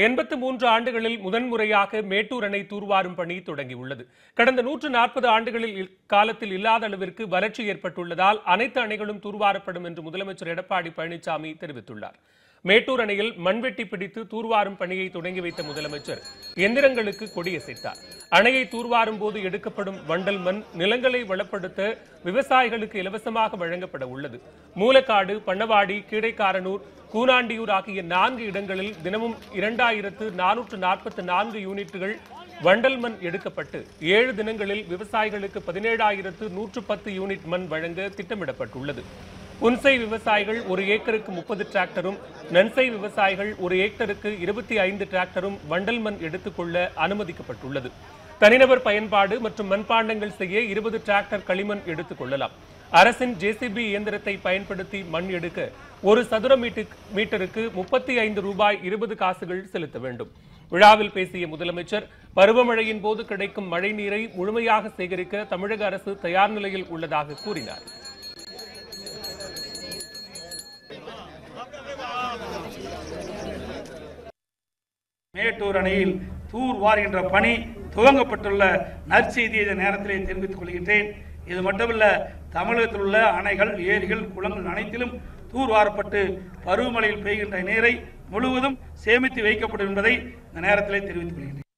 83 ஆண்டுகளில் முதன்முறையாக மேட்டூர் அணை தூர்வாரும் பணி தொடங்கியுள்ளது. கடந்த 140 ஆண்டுகளில் காலத்தில் இல்லாத அளவிற்கு வறட்சி ஏற்பட்டுள்ளதால் அனைத்து அணைகளும் தூர்வாரப்படும் என்று முதலமைச்சர் எடப்பாடி பழனிசாமி தெரிவித்துள்ளார். மேட்டூர் அணையில் மண்வெட்டி பிடித்து தூர்வாரும் பணியை தொடங்கி வைத்த முதலமைச்சர் எந்திரங்களுக்கு கொடியசைத்தார். அணையை தூர்வாரும் போது எடுக்கப்படும் வண்டல் மண் நிலங்களை வளப்படுத்த விவசாயிகளுக்கு இலவசமாக வழங்கப்பட உள்ளது. மூலக்காடு, பண்ணவாடி, கீழைக்காரனூர், கூனாண்டியூர் ஆகிய 4 இடங்களில் தினமும் 2444 யூனிட்டுகள் வண்டல் மண் எடுக்கப்பட்டு 7 தினங்களில் விவசாயிகளுக்கு 17,110 யூனிட் மண் வழங்க திட்டமிடப்பட்டுள்ளது. புன்சை விவசாயிகள் 1 ஏக்கருக்கு 30 டிராக்டரும், நன்சை விவசாயிகள் 1 ஏக்கருக்கு 25 டிராக்டரும் வண்டல் மண் எடுத்துக்கொள்ள அனுமதிக்கப்பட்டுள்ளது. தனிநபர் பயன்பாடு மற்றும் மண்பாண்டங்கள் செய்ய 20 டிராக்டர் களிமண் எடுத்துக் கொள்ளலாம். அரசின் ஜேசிபி இயந்திரத்தை பயன்படுத்தி மண் எடுக்க 1 சதுர மீட்டருக்கு 35 ரூபாய் 20 காசுகள் செலுத்த வேண்டும். விழாவில் பேசிய முதலமைச்சர், பருவமழையின் போது கிடைக்கும் மழை நீரை முழுமையாக சேகரிக்க தமிழக அரசு தயார் நிலையில் உள்ளதாக கூறினார். மேட்டூர் அணையில் தூர்வாருகின்ற பணி துவங்கப்பட்டுள்ள நற்செய்தியை இந்த நேரத்திலே தெரிவித்துக் கொள்கின்றேன். இது மட்டுமல்ல, தமிழகத்தில் உள்ள அணைகள், ஏரிகள், குளங்கள் அனைத்திலும் தூர்வாரப்பட்டு பருவமழையில் பெய்கின்ற நீரை முழுவதும் சேமித்து வைக்கப்படும் என்பதை இந்த நேரத்திலே தெரிவித்துக் கொள்கின்றேன்.